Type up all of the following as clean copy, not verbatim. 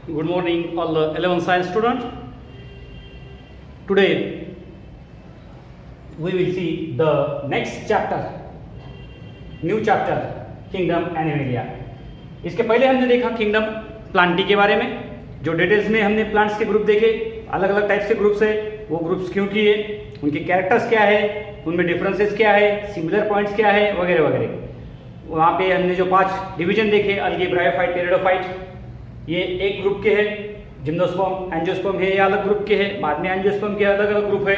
Good morning, all the 11th science students. Today we will see the next chapter, new chapter, Kingdom Animalia. इसके पहले हमने देखा kingdom Plantae के बारे में, जो डिटेल्स में हमने प्लांट्स के ग्रुप देखे, अलग अलग टाइप्स के ग्रुप्स है, वो ग्रुप्स क्यों किए, उनके कैरेक्टर्स क्या है, उनमें डिफरेंसेस क्या है, सिमिलर पॉइंट्स क्या है, वगैरह वगैरह। वहाँ पे हमने जो 5 डिवीजन देखे, अलगे, ब्रायोफाइट, टेरिडोफाइट, ये एक ग्रुप के है। जिम्नोस्पर्म, एंजियोस्पर्म है, ये अलग ग्रुप के हैं। बाद में एंजियोस्पर्म के अलग अलग ग्रुप है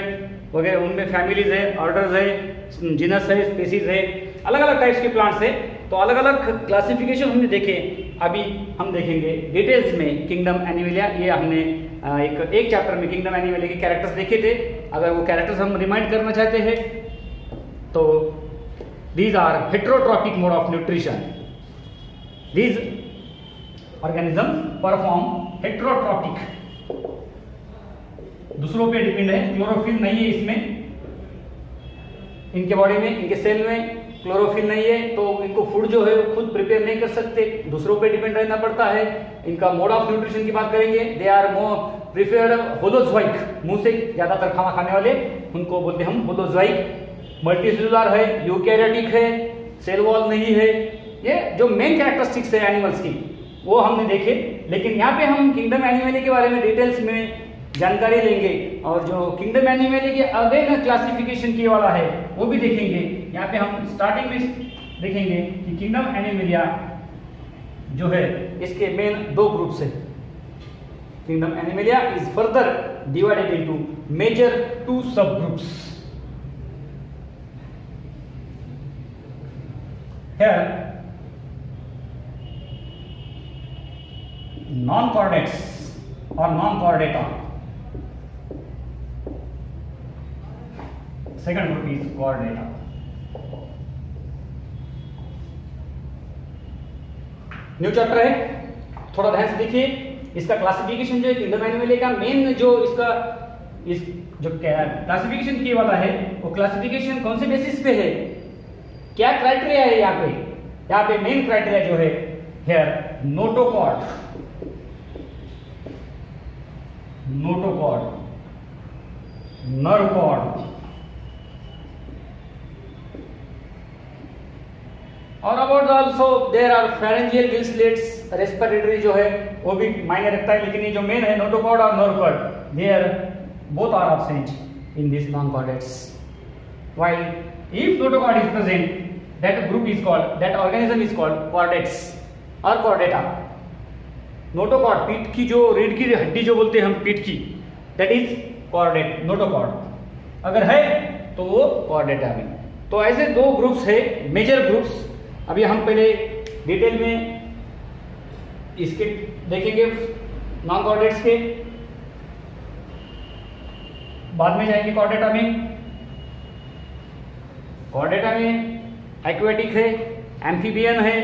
वगैरह, उनमें फैमिलीज है, ऑर्डर्स है, जीनस है, स्पीसीज है, अलग अलग टाइप्स के प्लांट्स है। तो अलग अलग क्लासिफिकेशन हमने देखे। अभी हम देखेंगे डिटेल्स में किंगडम एनिमेलिया। ये हमने एक चैप्टर में किंगडम एनिमेलिया के कैरेक्टर्स देखे थे। अगर वो कैरेक्टर्स हम रिमाइंड करना चाहते हैं तो these are heterotrophic mode of nutrition. These organisms perform heterotrophic, दूसरों पे डिपेंड है। क्लोरोफिल नहीं है इसमें, इनके बॉडी में, इनके सेल में क्लोरोफिल नहीं है, तो इनको फूड जो है वो खुद प्रिपेयर नहीं कर सकते, दूसरों पे डिपेंड रहना पड़ता है। इनका मोड ऑफ न्यूट्रिशन की बात करेंगे, they are more preferred holozoic, मुंह से ज्यादातर खाना खाने वाले, उनको बोलते हैं हम होलोजोइक। मल्टीसेलुलर है, यूकैरियोटिक है, सेल वॉल नहीं है। ये जो मेन कैरेक्टरिस्टिक्स है एनिमल्स की वो हमने देखे। लेकिन यहाँ पे हम किंगडम एनिमेलिया के बारे में डिटेल्स में जानकारी लेंगे, और जो किंगडम एनिमेलिया के अगेन क्लासिफिकेशन किए वाला है वो भी देखेंगे। यहाँ पे हम स्टार्टिंग में देखेंगे कि किंगडम एनिमेलिया जो है इसके मेन 2 ग्रुप्स है। Kingdom animalia is further divided into major 2 sub groups. Here non-chordates or non-chordata. Second group is chordata. New chapter है, थोड़ा ध्यान से देखिए। इसका क्लासिफिकेशन जो है किंगडम एनिमेलिया का मेन जो इसका इस जो क्लासिफिकेशन किए वाला है वो क्लासिफिकेशन कौन से बेसिस पे है, क्या क्राइटेरिया है यहाँ पे मेन क्राइटेरिया जो है here notochord, notochord, nerve cord, और about also there are pharyngeal gill slits, respiratory जो है वो भी मायने रखता है। लेकिन ये जो मेन है नोटोकॉर्ड और nerve cord, there both are absent in this non chordates. While if notochord is present, that group is called, that organism is called chordates or chordata. Notochord, पीठ की जो रीढ़ की हड्डी जो बोलते हैं हम पीठ की, that is chordate, नोटोकॉर्ड अगर है तो वो chordata में। तो ऐसे 2 ग्रुप्स है, मेजर ग्रुप्स। अभी हम पहले डिटेल में इसके देखेंगे नॉन कॉर्डेट्स के, बाद में जाएंगे कॉर्डेटा में। कॉर्डेटा में एक्वेटिक है, एम्फीबियन है,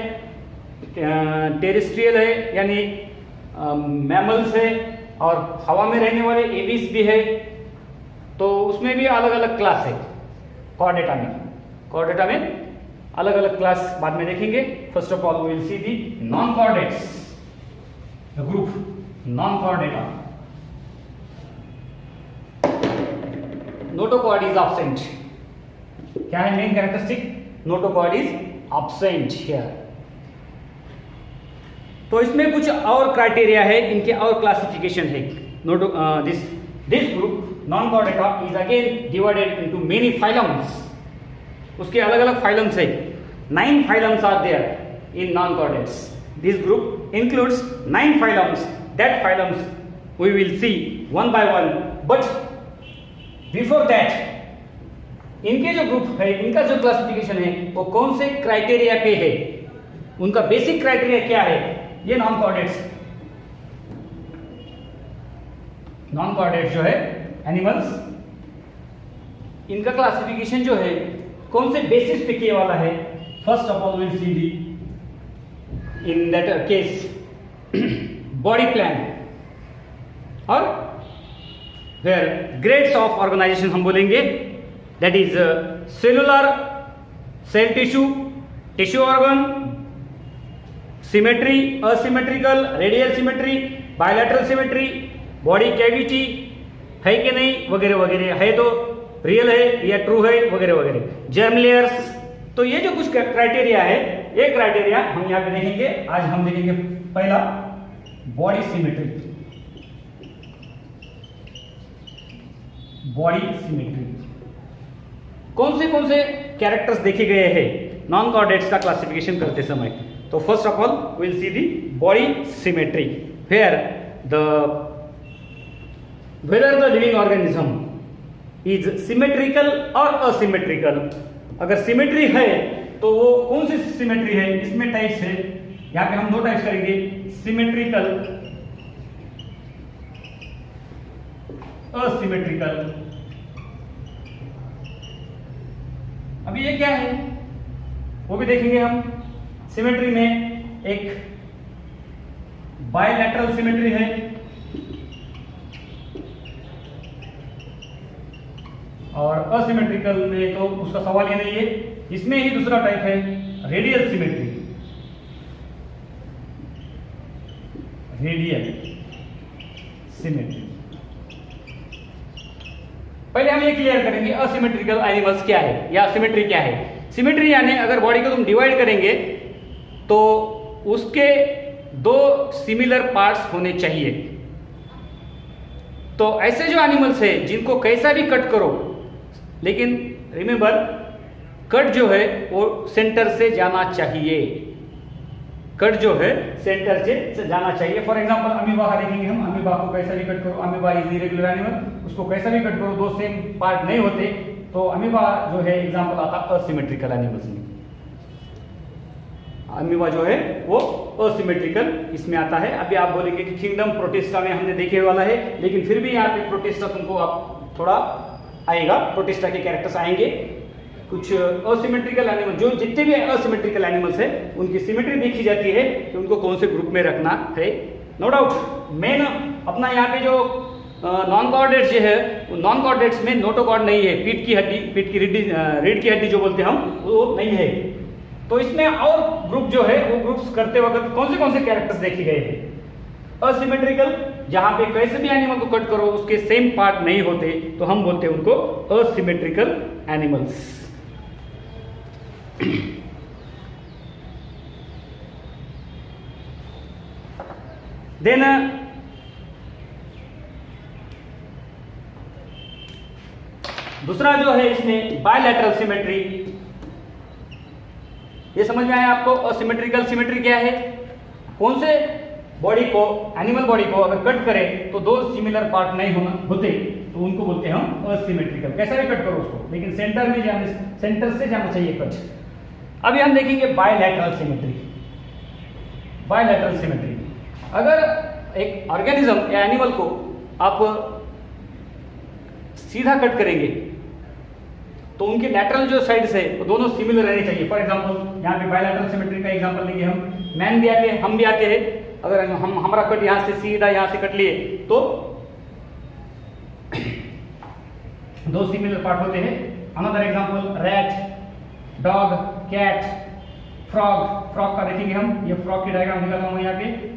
टेरेस्ट्रियल है यानी मैमल्स है, और हवा में रहने वाले एविस भी है। तो उसमें भी अलग अलग क्लास है कॉर्डेटा में। कॉर्डेटा में अलग अलग क्लास बाद में देखेंगे। First of all we will see the non chordates, the group non chordata. Notochord is absent. क्या है main characteristic? Notochord is absent here. तो इसमें कुछ और क्राइटेरिया है, इनके और क्लासिफिकेशन है। This group non chordata is again divided into many phylums. उसके अलग अलग फाइलम्स है, 9 phylums are there in non chordates. This group includes 9 phylums. That phylums we will see one by one, but before that इनके जो group है, इनका जो classification है वो कौन से क्राइटेरिया पे है, उनका बेसिक क्राइटेरिया क्या है। ये नॉन कॉर्डेट्स जो है एनिमल्स, इनका क्लासिफिकेशन जो है कौन से बेसिस पे किए वाला है। First of all will see the in that case body plan, और फिर ग्रेड्स ऑफ ऑर्गेनाइजेशन हम बोलेंगे, that is cellular, cell tissue organ, symmetry, asymmetrical, radial symmetry, bilateral symmetry, body cavity है कि नहीं वगैरह वगैरह, है तो रियल है या ट्रू है वगैरह वगैरह। जेम लेयर्स, तो ये जो कुछ क्राइटेरिया है, ये क्राइटेरिया हम यहाँ पे देखेंगे। आज हम देखेंगे पहला बॉडी सिमेट्री। बॉडी सिमेट्री कौन से कैरेक्टर्स देखे गए हैं नॉन कॉर्डेट्स का क्लासिफिकेशन करते समय। तो first of all will see the body symmetry, where the whether the living organism is symmetrical और asymmetrical। अगर सिमेट्री है तो वो कौन सी सिमेट्री है, इसमें टाइप्स है। यहाँ पे हम दो टाइप्स करेंगे, सिमेट्रिकल, असिमेट्रिकल। अभी ये क्या है वो भी देखेंगे हम। सिमेट्री में एक बायलैटरल सिमेट्री है, और असिमेट्रिकल में तो उसका सवाल ही नहीं है। इसमें ही दूसरा टाइप है रेडियल सिमेट्री। रेडियल सिमेट्री पहले हम ये क्लियर करेंगे असिमेट्रिकल एनिमल्स क्या है या सिमेट्री क्या है। सिमेट्री यानी अगर बॉडी को तुम डिवाइड करेंगे तो उसके दो सिमिलर पार्ट्स होने चाहिए। तो ऐसे जो एनिमल्स है जिनको कैसा भी कट करो, लेकिन रिमेंबर कट जो है वो सेंटर से जाना चाहिए। कट जो है सेंटर से जाना चाहिए। फॉर एग्जांपल अमीबा देखेंगे हम, अमीबा को कैसा भी कट करो, अमीबा इज इरेगुलर एनिमल, उसको कैसा भी कट करो दो सेम पार्ट नहीं होते, तो अमीबा जो है एग्जांपल आता असिमेट्रिकल एनिमल्स में। अमीबा जो है वो असिमेट्रिकल इसमें आता है। अभी आप बोलेंगे कि किंगडम प्रोटिस्टा में हमने देखे वाला है, लेकिन फिर भी यहाँ पे प्रोटिस्टा तुमको आप थोड़ा आएगा, प्रोटिस्टा के कैरेक्टर्स आएंगे। कुछ असिमेट्रिकल एनिमल, जो जितने भी असिमेट्रिकल एनिमल्स है उनकी सिमेट्री देखी जाती है कि उनको कौन से ग्रुप में रखना है। नो डाउट मेन अपना यहाँ पे जो नॉन कॉर्डेट्स जो है, नॉन कॉर्डेट्स में नोटोकॉर्ड नहीं है, पीठ की हड्डी, पीठ की रीढ़ की हड्डी जो बोलते हैं हम, वो नहीं है। तो इसमें और ग्रुप जो है वो ग्रुप्स करते वक्त कौन से कैरेक्टर्स देखे गए हैं। असिमेट्रिकल, जहां पे कैसे भी एनिमल को कट करो उसके सेम पार्ट नहीं होते, तो हम बोलते हैं उनको असिमेट्रिकल एनिमल्स। देन दूसरा जो है इसमें बायलैटरल सिमेट्री। ये समझ में आया आपको असिमेट्रिकल सिमेट्री क्या है। कौन से बॉडी को, एनिमल बॉडी को अगर कट करे तो दो सिमिलर पार्ट नहीं होते, तो उनको बोलते हैं हम असिमेट्रिकल। कैसा भी कट करो उसको, लेकिन सेंटर से जाना चाहिए कट। अभी हम देखेंगे बायलैटरल सिमेट्री। बायलैटरल सिमेट्री, अगर एक ऑर्गेनिज्म या एनिमल को आप सीधा कट करेंगे तो उनके लैटरल जो साइड्स है वो दोनों सिमिलर रहने चाहिए। फॉर एग्जांपल यहाँ पे बायलैटरल सिमेट्री का एग्जांपल लेंगे हम, मैन भी आते हैं, हम भी आते हैं। अगर हम हमारा कट यहाँ से सीधा यहाँ से कट लिए तो दो सिमिलर पार्ट होते हैं। Another example rat, dog, cat, frog. Frog का देखेंगे हम, ये फ्रॉग की डायग्राम निकाला हूं यहाँ पे।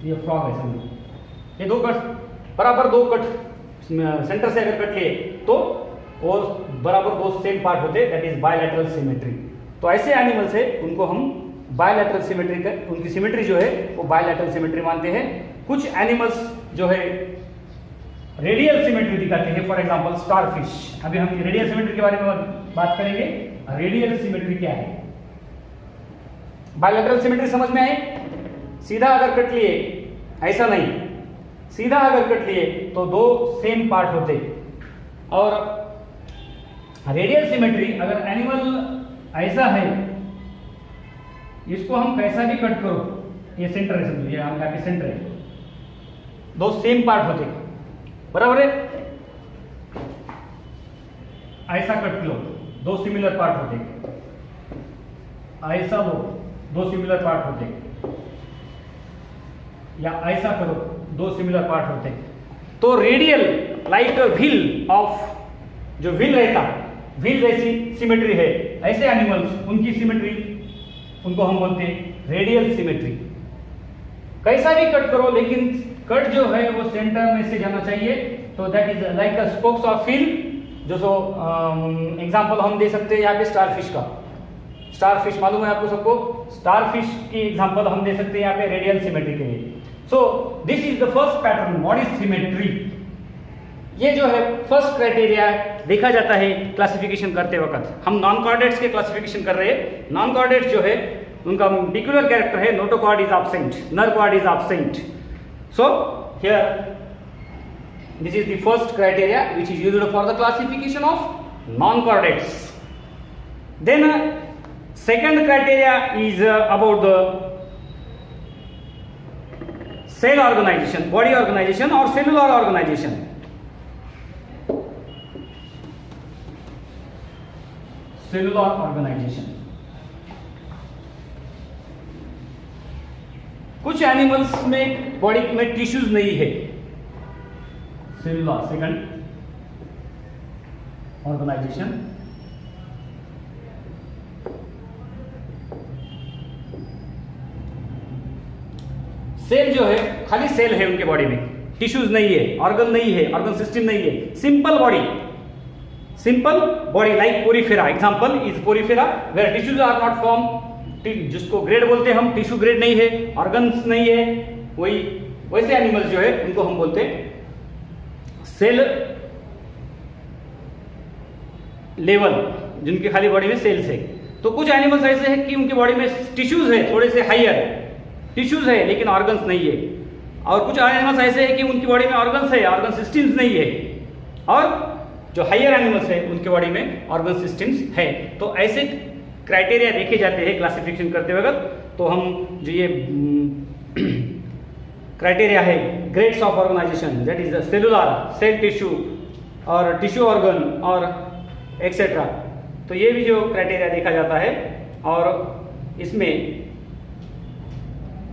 ये फ्रॉग है समझो, ये दो कट बराबर, दो कट सेंटर से अगर कट लिए तो वो बराबर दो सेम पार्ट होते, दैट इज बायलैटरल सिमेट्री। तो ऐसे एनिमल्स है उनको हम बायलैटरल सिमेट्री का, उनकी सिमेट्री जो है वो बायलैटरल सिमेट्री मानते हैं। कुछ एनिमल्स जो है रेडियल सिमेट्री दिखाते हैं, फॉर एग्जांपल स्टारफिश। अभी हम रेडियल सिमेट्री के बारे में बात करेंगे। रेडियल सिमेट्री क्या है। बायलैटरल सिमेट्री समझ में आए, सीधा अगर कट लिए, ऐसा नहीं, सीधा अगर कट लिए तो दो सेम पार्ट होते। और रेडियल सिमेट्री, अगर एनिमल ऐसा है, इसको हम कैसा भी कट करो, ये सेंटर है समझो, ये हम यहाँ पे सेंटर है, दो सेम पार्ट होते, बराबर है। ऐसा कट लो, दो सिमिलर पार्ट होते, ऐसा लो, दो सिमिलर पार्ट होते, या ऐसा करो, दो सिमिलर पार्ट होते। तो रेडियल लाइक व्हील ऑफ, जो व्हील रहता, व्हील जैसी सिमेट्री है, ऐसे एनिमल्स उनकी सिमेट्री उनको हम बोलते हैं रेडियल सिमेट्री। कैसा भी कट करो लेकिन कट जो है वो सेंटर में से जाना चाहिए, तो that is like a spokes of wheel. जो सो एग्जांपल हम दे सकते हैं यहाँ पे स्टारफिश का। स्टारफिश मालूम है आपको सबको, स्टारफिश की एग्जांपल हम दे सकते हैं यहाँ पे रेडियल सिमेट्री के लिए। So this is the first pattern, what is symmetry. ये जो है फर्स्ट क्राइटेरिया देखा जाता है क्लासिफिकेशन करते वक्त। हम नॉन कॉर्डेट्स के क्लासिफिकेशन कर रहे हैं। नॉन कॉर्डेट्स जो है उनका पेक्युलर कैरेक्टर है notochord is absent, nerve cord is absent. So here this is the first criteria which is used for the classification of non chordates. Then second criteria is about the cell organization, body organization or cellular organization. Cellular organization. कुछ animals में body में tissues नहीं है। Cellular second organisation. Cell जो है खाली cell है उनके बॉडी में, टिश्यूज नहीं है, ऑर्गन नहीं है, ऑर्गन सिस्टम नहीं है, simple body, simple body like porifera. Example is porifera where tissues are not form, जिसको ग्रेड बोलते हैं हम, टिश्यू ग्रेड नहीं है, ऑर्गन्स नहीं है, वही वैसे एनिमल्स जो है उनको हम बोलते हैं सेल लेवल, जिनकी खाली बॉडी में सेल्स है। तो कुछ एनिमल्स ऐसे हैं कि उनकी बॉडी में टिश्यूज है, थोड़े से हायर टिश्यूज है लेकिन ऑर्गन्स नहीं है, और कुछ एनिमल्स ऐसे हैं कि उनकी बॉडी में ऑर्गन्स है, ऑर्गन सिस्टम्स नहीं है, और जो हायर एनिमल्स है उनकी बॉडी में ऑर्गन सिस्टम्स है। तो ऐसे क्राइटेरिया देखे जाते हैं क्लासिफिकेशन करते वक्त। तो हम जो ये क्राइटेरिया है grades of organization, that is the cellular, cell tissue और टिश्यू ऑर्गन और एक्सेट्रा, तो ये भी जो क्राइटेरिया देखा जाता है। और इसमें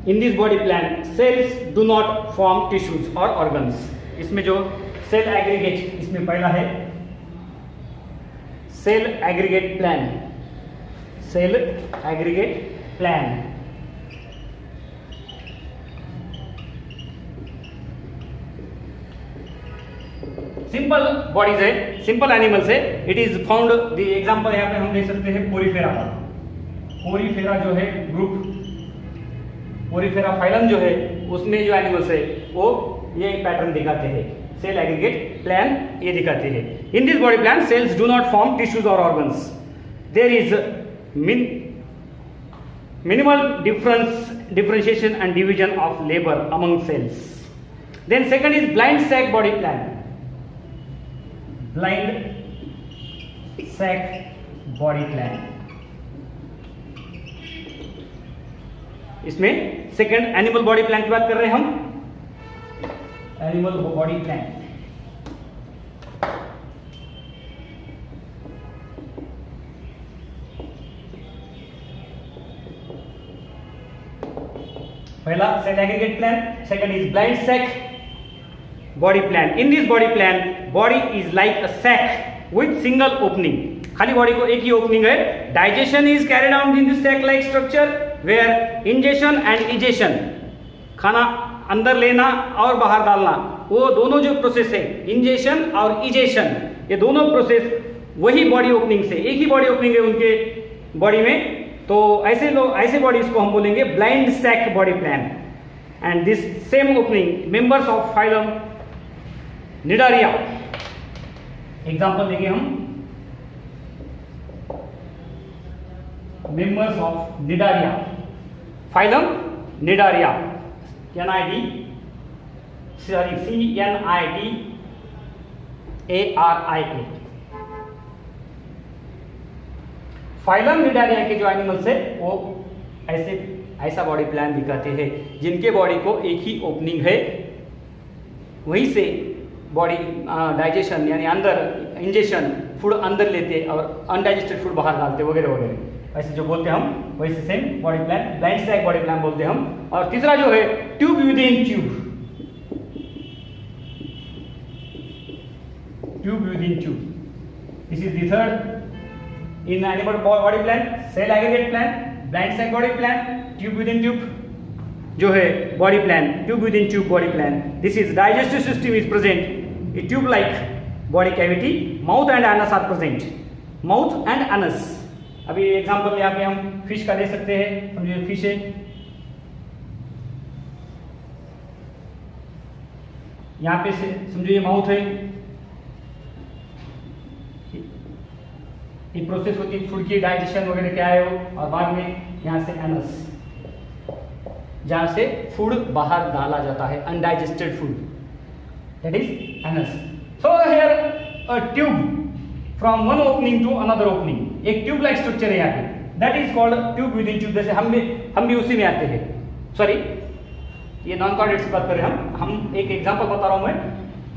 in this body plan cells do not form tissues और ऑर्गन्स। इसमें जो सेल एग्रीगेट, इसमें पहला है cell aggregate plan, cell aggregate plan. Simple bodies है, सिंपल एनिमल्स है। It is found, the example यहाँ पे हम देख सकते हैं पोरीफेरा का। पोरीफेरा जो है ग्रुप, पोरीफेरा फाइलम जो है उसमें जो एनिमल्स है वो ये पैटर्न दिखाते हैं, सेल एग्रीगेट प्लान ये दिखाते हैं। In this body plan cells do not form tissues और organs, there is minimal differentiation and division of labor among cells. Then second is blind sac body plan. Blind sac body plan. इसमें second animal body plan की बात कर रहे हैं हम, animal body plan. पहला cell aggregate plan, second is blind sac body plan. In this body plan body is like a sac with single opening, खाली body को एक ही ओपनिंग है। Digestion is carried out in this sac like structure where ingestion and egestion, खाना अंदर लेना और बाहर डालना, वो दोनों जो प्रोसेस है इंजेशन और इजेशन, ये दोनों प्रोसेस वही बॉडी ओपनिंग से, एक ही बॉडी ओपनिंग है उनके बॉडी में। तो ऐसे लोग, ऐसे बॉडीज को हम बोलेंगे blind sac body plan. And this same opening members of phylum cnidaria, example देंगे हम, members of cnidaria, phylum cnidaria, CNIDARIA। Phylum cnidaria के जो एनिमल्स है वो ऐसा बॉडी प्लान दिखाते हैं, जिनके बॉडी को एक ही ओपनिंग है, वहीं से बॉडी डाइजेशन यानी अंदर इंजेक्शन, फूड अंदर लेते और अनडाइजेस्टेड फूड बाहर डालते वगैरह वगैरह, ऐसे जो बोलते हैं हम वैसे same body plan blind sac body plan बोलते हैं हम। और तीसरा जो है tube within tube, tube within tube, this is the third in animal body plan, cell aggregate plan, blind sac body plan, tube within tube जो है body plan, tube within tube body plan. This is digestive system is present, a tube like body cavity, mouth and anus are present. Mouth and anus. अभी example यहाँ पे हम fish का ले सकते हैं. समझिए फिश है, यहाँ पे समझो ये माउथ है, ये प्रोसेस होती है फूड की, डाइजेशन वगैरह क्या है वो, और बाद में यहाँ से एनस जहाँ से फूड बाहर डाला जाता है, undigested food, that is anus. So here a tube from one opening to another opening, एक ट्यूब लाइक स्ट्रक्चर है यहाँ पे, that is called tube within tube. जैसे हम भी उसी में आते हैं. सॉरी, ये नॉन कॉर्डेट्स की बात करें हम एक एग्जांपल बता रहा हूं मैं.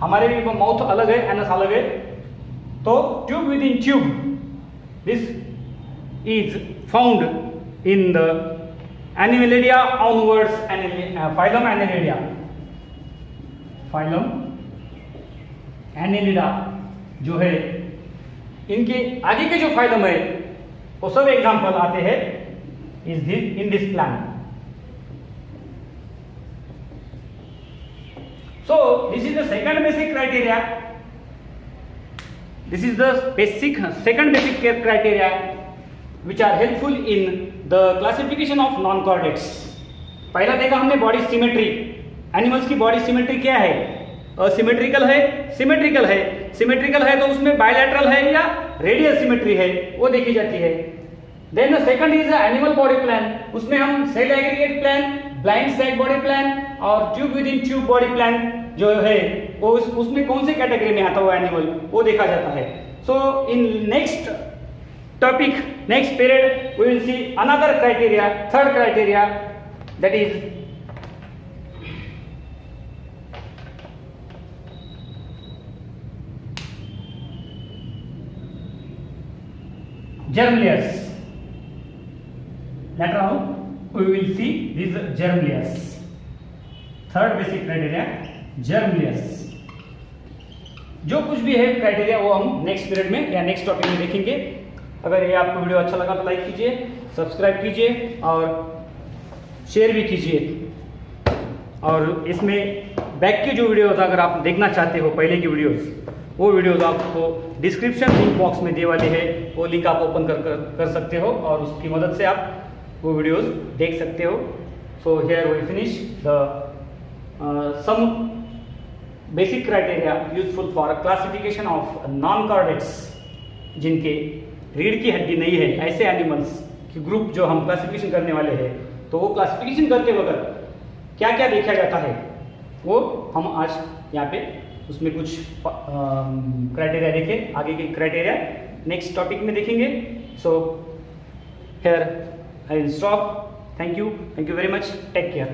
हमारे भी माउथ अलग है, एनस अलग है, तो tube within tube, this is found in the annelidia onwards, phylum annelidia, phylum annelida जो है, इनके आगे के जो फाइलम है वो सब एग्जांपल आते हैं in this plan. So this is the second basic criteria. This is the second basic criteria which are helpful in the classification of non-chordates. पहला देखा हमने बॉडी सिमेट्री. एनिमल्स की बॉडी सिमेट्री क्या है? असिमेट्रिकल है, symmetrical है. Symmetrical है तो उसमें बायलैटरल है या रेडियल सिमेट्री है, वो देखी जाती है. Then the second is animal body plan. उसमें हम cell aggregate plan, blind sac body plan और tube within tube body plan जो है वो उसमें कौन से कैटेगरी में आता हुआ एनिमल वो देखा जाता है. So in next topic, next period we will see another criteria, third criteria, that is germ layers. Later on we will see these germ layers. Third basic criteria, germ layers. जो कुछ भी है criteria वो हम next period में या next topic में देखेंगे. अगर ये आपको वीडियो अच्छा लगा तो लाइक कीजिए, सब्सक्राइब कीजिए और शेयर भी कीजिए. और इसमें बैक की जो वीडियोस अगर आप देखना चाहते हो, पहले की वीडियोस, वो वीडियोस आपको डिस्क्रिप्शन लिंक बॉक्स में दे वाले हैं, वो लिंक आप ओपन कर सकते हो और उसकी मदद से आप वो वीडियोस देख सकते हो. So here we finish the some basic criteria useful for classification of non chordates, जिनके रीढ़ की हड्डी नहीं है, ऐसे एनिमल्स की ग्रुप जो हम क्लासिफिकेशन करने वाले हैं. तो वो क्लासिफिकेशन करते वक्त क्या क्या देखा जाता है वो हम आज यहाँ पे उसमें कुछ क्राइटेरिया देखें. आगे के क्राइटेरिया नेक्स्ट टॉपिक में देखेंगे. So here I will stop. Thank you very much. Take care.